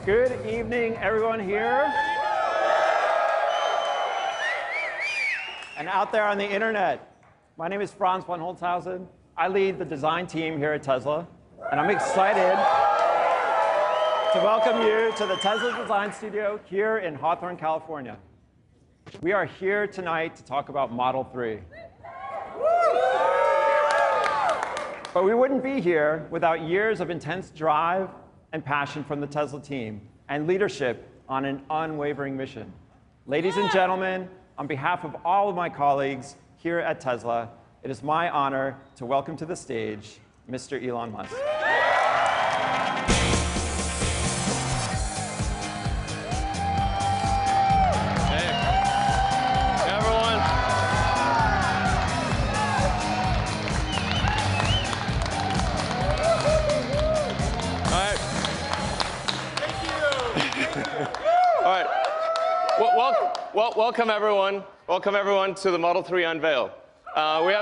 Good evening, everyone here. And out there on the internet. My name is Franz von Holzhausen. I lead the design team here at Tesla. And I'm excited to welcome you to the Tesla Design Studio here in Hawthorne, California. We are here tonight to talk about Model 3. But we wouldn't be here without years of intense drive and passion from the Tesla team and leadership on an unwavering mission. Ladies and gentlemen, on behalf of all of my colleagues here at Tesla, it is my honor to welcome to the stage Mr. Elon Musk. Welcome everyone. Welcome everyone to the Model 3 unveil. We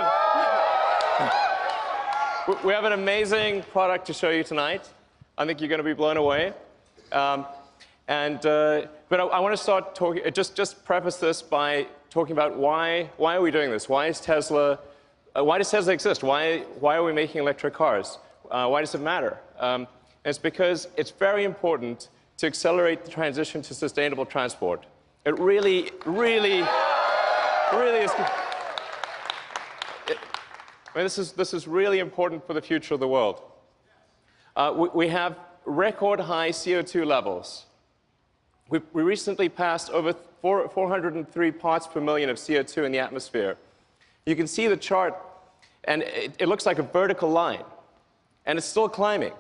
have an amazing product to show you tonight. I think you're going to be blown away. But I want to start talking. Just preface this by talking about why are we doing this? Why is Tesla? Why does Tesla exist? Why are we making electric cars? Why does it matter? And it's because it's very important to accelerate the transition to sustainable transport. It really is. This is really important for the future of the world. We have record high CO2 levels. We recently passed over 403 parts per million of CO2 in the atmosphere. You can see the chart, and it looks like a vertical line, and it's still climbing.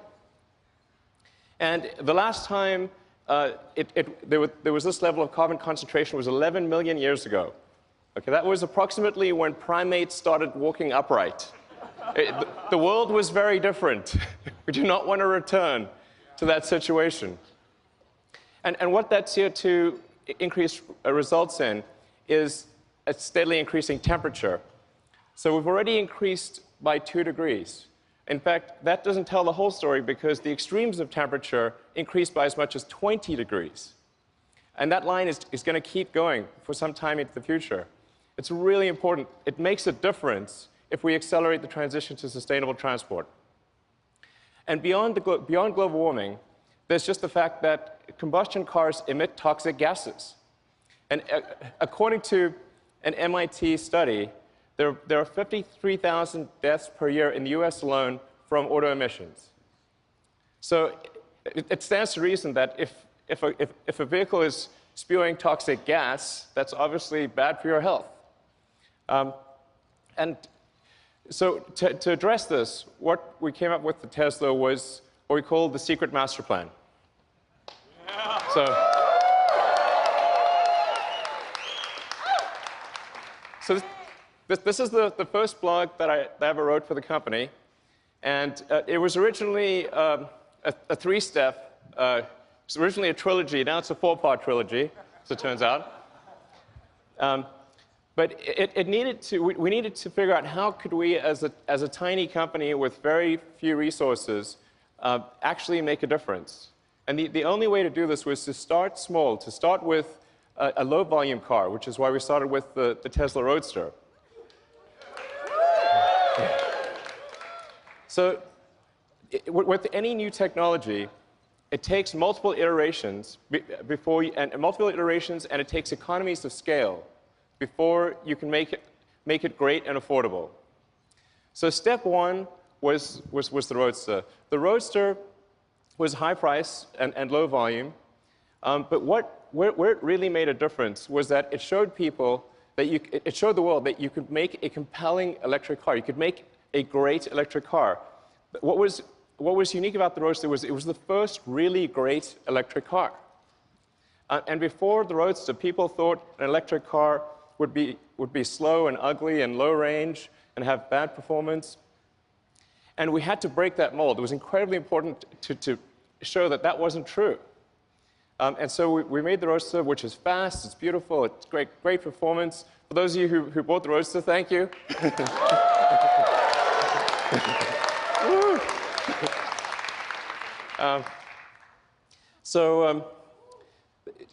And the last time there was this level of carbon concentration was 11 million years ago. Okay, that was approximately when primates started walking upright. The world was very different. We do not want to return to that situation. And what that CO2 increase results in is a steadily increasing temperature. So we've already increased by 2 degrees. In fact, that doesn't tell the whole story because the extremes of temperature increased by as much as 20 degrees. And that line is going to keep going for some time into the future. It's really important. It makes a difference if we accelerate the transition to sustainable transport. And beyond global warming, there's just the fact that combustion cars emit toxic gases. And according to an MIT study, there are 53,000 deaths per year in the US alone from auto emissions. So it stands to reason that if a vehicle is spewing toxic gas, that's obviously bad for your health. And so to address this, what we came up with at Tesla was what we call the secret master plan. Yeah. So this is the first blog that I ever wrote for the company, and it was originally a 3-step. It's originally a trilogy. Now it's a 4-part trilogy, as it turns out. But we needed to figure out how could we, as a tiny company with very few resources, actually make a difference. And the only way to do this was to start small, to start with a low-volume car, which is why we started with the Tesla Roadster. So with any new technology, it takes multiple iterations and it takes economies of scale before you can make it great and affordable. So step 1 was the Roadster. The Roadster was high price and low volume, but where it really made a difference was that it showed people that it showed the world that you could make a compelling electric car. You could make a great electric car. What was unique about the Roadster was it was the first really great electric car. And before the Roadster, people thought an electric car would be slow and ugly and low range and have bad performance. And we had to break that mold. It was incredibly important to show that that wasn't true. And so we made the Roadster, which is fast, it's beautiful, it's great performance. For those of you who bought the Roadster, thank you. So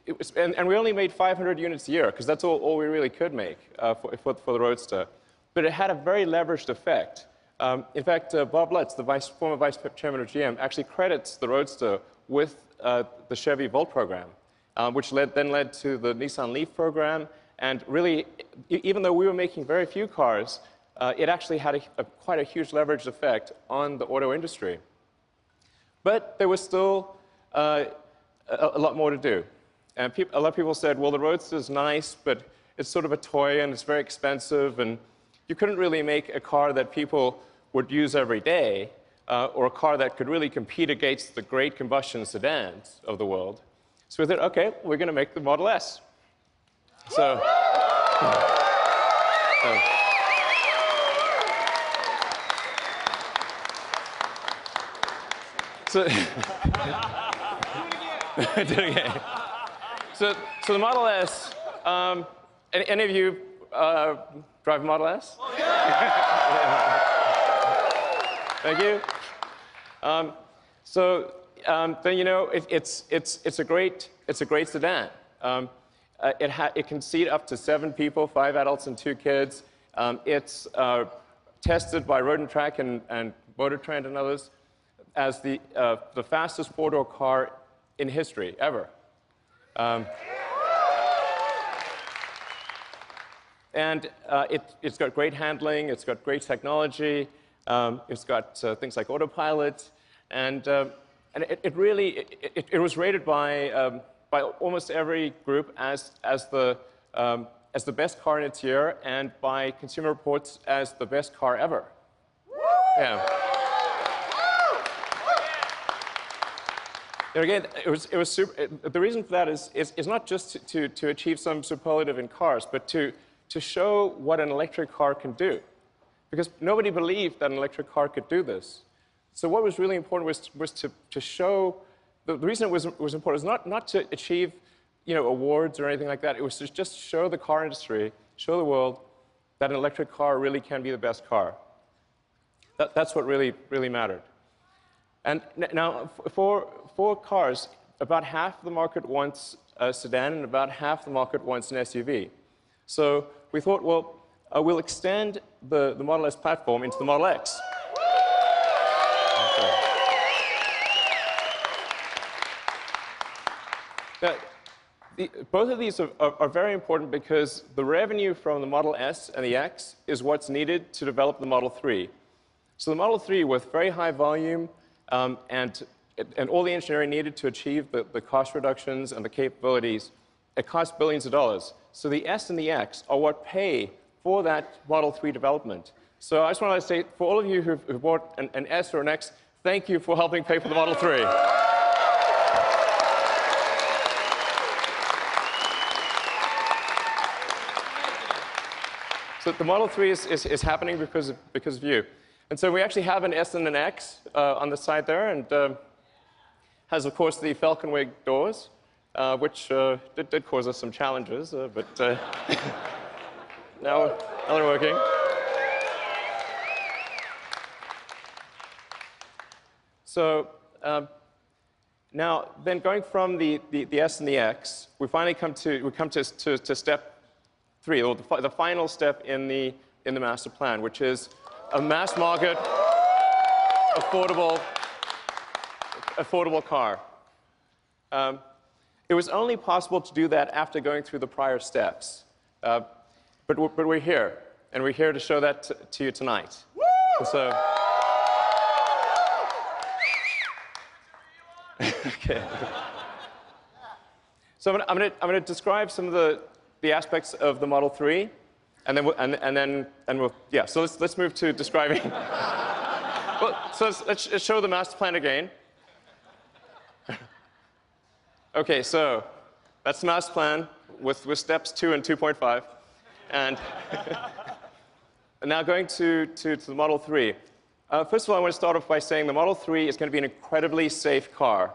and we only made 500 units a year, because that's all we really could make for the Roadster. But it had a very leveraged effect. In fact, Bob Lutz, the former vice chairman of GM, actually credits the Roadster with the Chevy Volt program, which then led to the Nissan Leaf program. And really, even though we were making very few cars, it actually had quite a huge leveraged effect on the auto industry. But there was still a lot more to do. And a lot of people said, well, the Roadster is nice, but it's sort of a toy, and it's very expensive, and you couldn't really make a car that people would use every day, or a car that could really compete against the great combustion sedans of the world. So we thought, OK, we're going to make the Model S. So do it again. So the Model S, any of you drive a Model S? Oh, yeah. Thank you. Then you know it's a great sedan. It can seat up to 7 people, 5 adults and 2 kids. It's tested by Road and Track and Motor Trend and others as the fastest 4-door car in history ever. And it's got great handling, it's got great technology, it's got things like autopilot, and it was rated by almost every group as the best car in its year, and by Consumer Reports as the best car ever. Yeah. And again, it was super. The reason for that is not just to achieve some superlative in cars, but to show what an electric car can do. Because nobody believed that an electric car could do this. So what was really important was to show. The reason it was important was not to achieve, awards or anything like that. It was to just show the car industry, show the world that an electric car really can be the best car. That's what really mattered. And now, for cars, about half the market wants a sedan, and about half the market wants an SUV. So we thought, well, we'll extend the Model S platform into the Model X. Now, both of these are very important because the revenue from the Model S and the X is what's needed to develop the Model 3. So the Model 3, with very high volume and all the engineering needed to achieve the cost reductions and the capabilities, it costs billions of dollars. So the S and the X are what pay for that Model 3 development. So I just want to say, for all of you who've bought an S or an X, thank you for helping pay for the Model 3. So the Model 3 is happening because of you. And so we actually have an S and an X on the side there, and has, of course, the Falcon Wing doors, which did cause us some challenges, but now they're working. So now, then going from the S and the X, we finally come to step 3, or the final step in the master plan, which is a mass market, affordable car. It was only possible to do that after going through the prior steps. But we're here, and we're here to show that to you tonight. And so, okay. So I'm going to describe some of the aspects of the Model 3, and then we'll yeah. So let's move to describing. Well, so let's show the master plan again. Okay, so that's the master plan with steps 2 and 2.5, and now going to the Model 3. First of all, I want to start off by saying the Model 3 is going to be an incredibly safe car.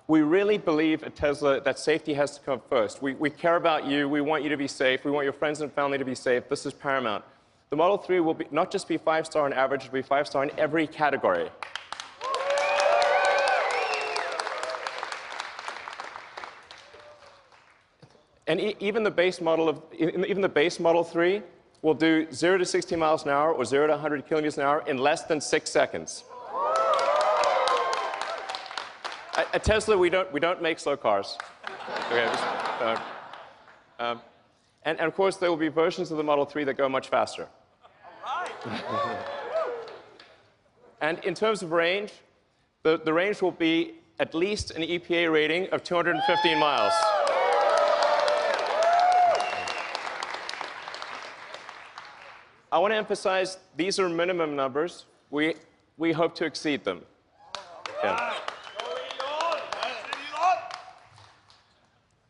We really believe at Tesla that safety has to come first. We care about you. We want you to be safe. We want your friends and family to be safe. This is paramount. The Model 3 will not just be 5-star on average, it will be 5-star in every category. And even the base model even the base Model 3 will do 0 to 60 miles an hour or 0 to 100 kilometers an hour in less than 6 seconds. At Tesla, we don't make slow cars. Okay, and of course, there will be versions of the Model 3 that go much faster. All right. And in terms of range, the range will be at least an EPA rating of 215 miles. I want to emphasize these are minimum numbers. We hope to exceed them. Yeah.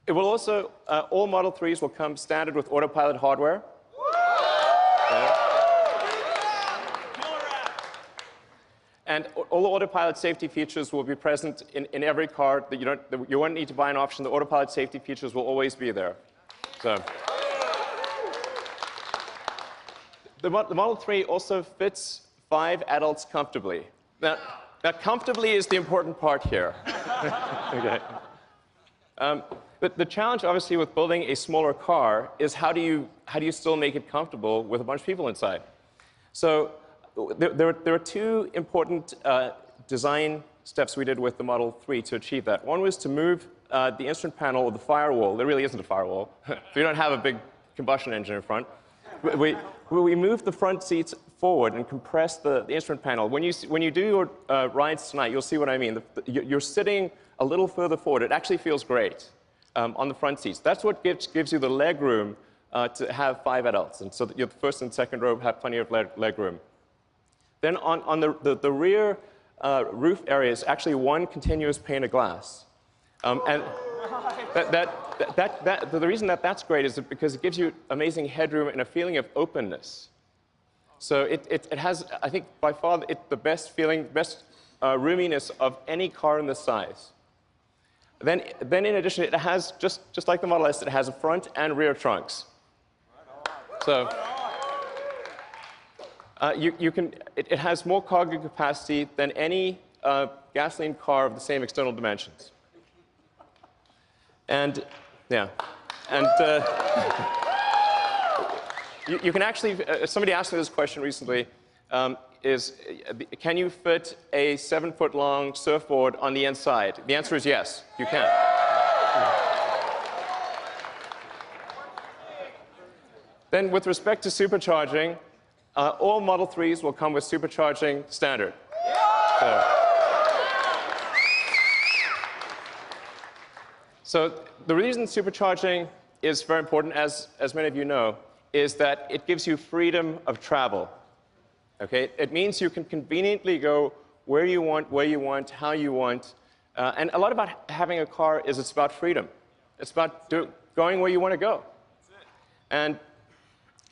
It will also, all Model 3s will come standard with autopilot hardware. Okay. And all the autopilot safety features will be present in every car. That you won't need to buy an option. The autopilot safety features will always be there. So. The Model 3 also fits 5 adults comfortably. Now comfortably is the important part here. Okay. But the challenge, obviously, with building a smaller car is how do you still make it comfortable with a bunch of people inside? So there are two important design steps we did with the Model 3 to achieve that. One was to move the instrument panel or the firewall. There really isn't a firewall. So you don't have a big combustion engine in front. We moved the front seats forward and compressed the instrument panel. When you do your rides tonight, you'll see what I mean. You're sitting a little further forward. It actually feels great on the front seats. That's what gives you the leg room to have 5 adults. And so that your first and second row have plenty of leg room. Then on the rear roof area is actually one continuous pane of glass. And the reason that that's great is because it gives you amazing headroom and a feeling of openness. So it has, I think, by far the best feeling, best roominess of any car in this size. Then in addition, it has, just like the Model S, it has a front and rear trunks. So it has more cargo capacity than any gasoline car of the same external dimensions. And yeah, and you can actually, somebody asked me this question recently, can you fit a 7-foot-long surfboard on the inside? The answer is yes, you can. Then with respect to supercharging, all Model 3s will come with supercharging standard. So the reason supercharging is very important, as many of you know, is that it gives you freedom of travel. Okay? It means you can conveniently go where you want, how you want. And a lot about having a car is it's about freedom. It's about going where you want to go. And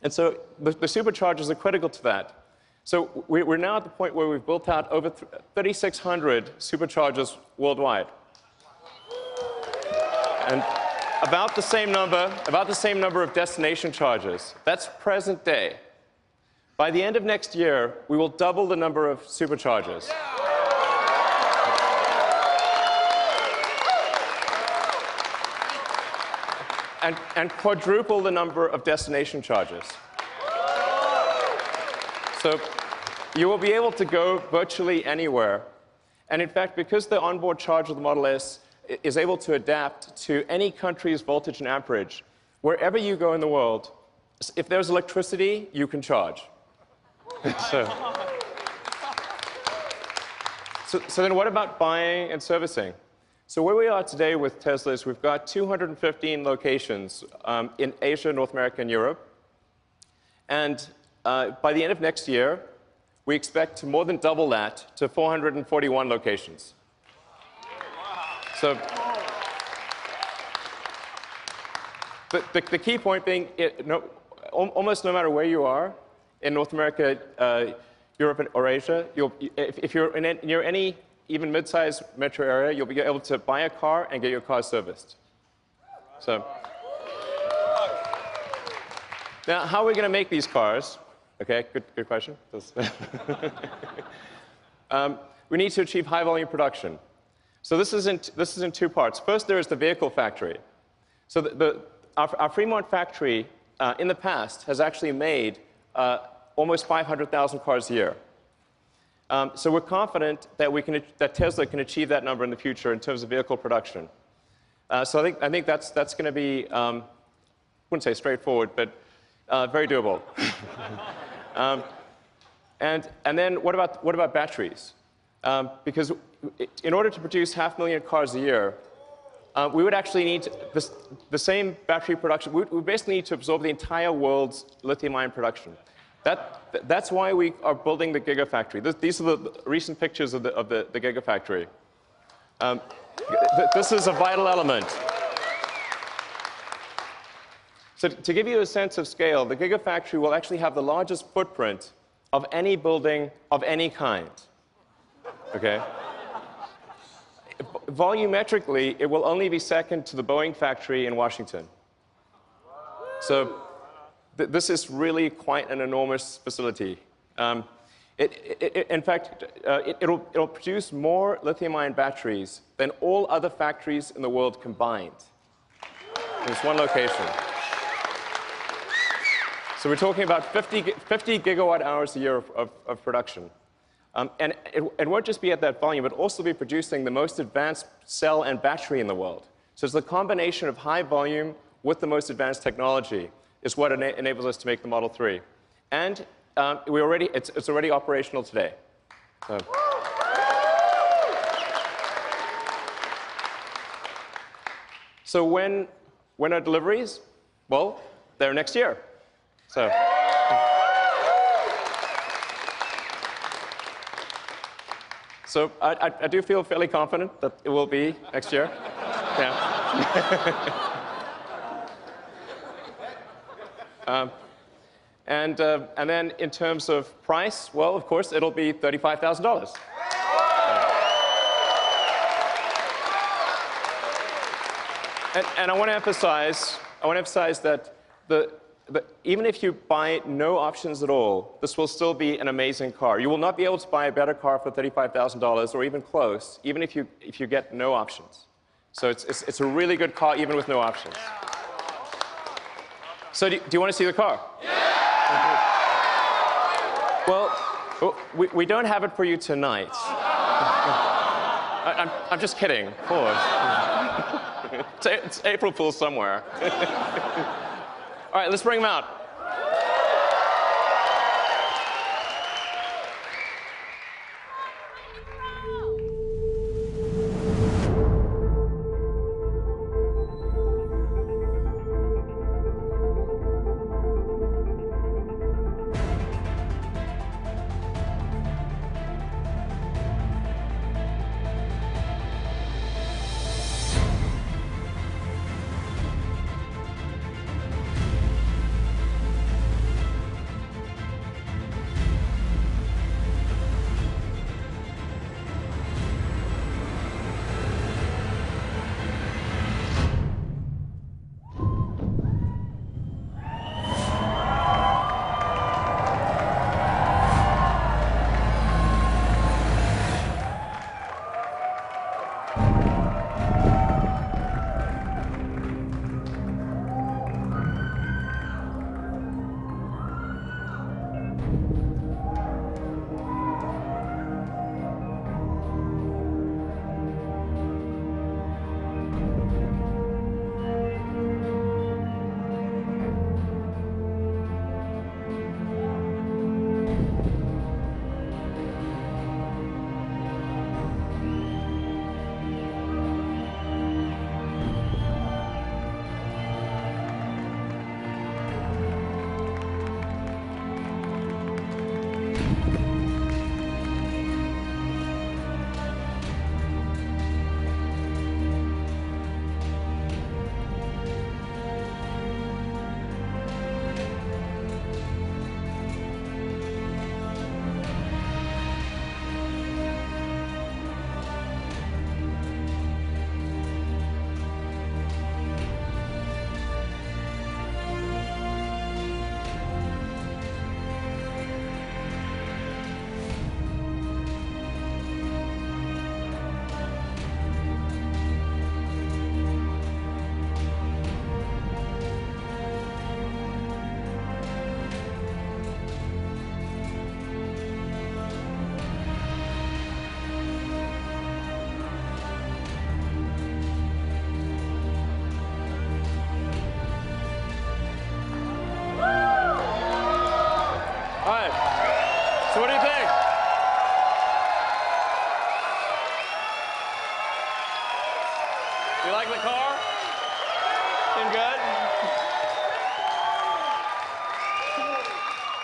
so the superchargers are critical to that. So we're now at the point where we've built out over 3,600 superchargers worldwide. And about the same number of destination chargers. That's present day. By the end of next year, we will double the number of superchargers. And quadruple the number of destination chargers. So you will be able to go virtually anywhere. And in fact, because the onboard charger of the Model S is able to adapt to any country's voltage and amperage, wherever you go in the world, if there's electricity, you can charge. So then what about buying and servicing? So where we are today with Tesla is we've got 215 locations in Asia, North America, and Europe. And by the end of next year, we expect to more than double that to 441 locations. So the key point being, almost no matter where you are, in North America, Europe, or Asia, if you're near any even mid-sized metro area, you'll be able to buy a car and get your car serviced. So now, how are we going to make these cars? Okay, good question. We need to achieve high-volume production. So this is in 2 parts. First, there is the vehicle factory. So our Fremont factory in the past has actually made almost 500,000 cars a year. So we're confident that Tesla can achieve that number in the future in terms of vehicle production. So I think that's going to be, I wouldn't say straightforward, but very doable. And then what about batteries? Because in order to produce 500,000 cars a year, we would actually need the same battery production. We basically need to absorb the entire world's lithium-ion production. That's why we are building the Gigafactory. These are the recent pictures of the Gigafactory. This is a vital element. So to give you a sense of scale, the Gigafactory will actually have the largest footprint of any building of any kind. Okay? Volumetrically, it will only be second to the Boeing factory in Washington. So this is really quite an enormous facility. In fact, it'll produce more lithium-ion batteries than all other factories in the world combined. In this one location. So we're talking about 50 gigawatt hours a year of production. And it won't just be at that volume, but also be producing the most advanced cell and battery in the world. So it's the combination of high volume with the most advanced technology is what enables us to make the Model 3. And it's already operational today. So when are deliveries? Well, they're next year. So I do feel fairly confident that it will be next year. Yeah. And then in terms of price, well, of course, it'll be $35,000. And I want to emphasize that even if you buy no options at all, this will still be an amazing car. You will not be able to buy a better car for $35,000 or even close, even if you get no options. So it's a really good car, even with no options. So do you want to see the car? Yeah! Well, we don't have it for you tonight. I'm just kidding, of course. It's April Fool's somewhere. All right, let's bring them out.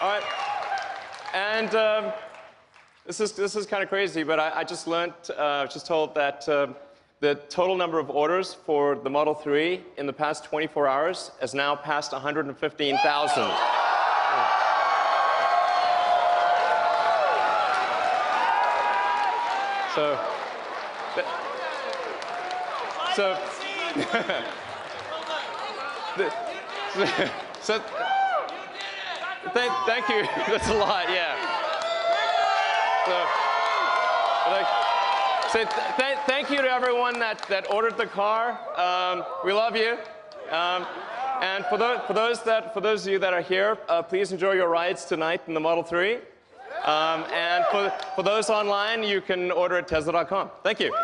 All right. And this is kind of crazy, but I just learned, just told that the total number of orders for the Model 3 in the past 24 hours has now passed 115,000. So thank you. That's a lot, yeah. So thank you to everyone that ordered the car. We love you. And for those of you that are here, please enjoy your rides tonight in the Model 3. And for those online, you can order at Tesla.com. Thank you.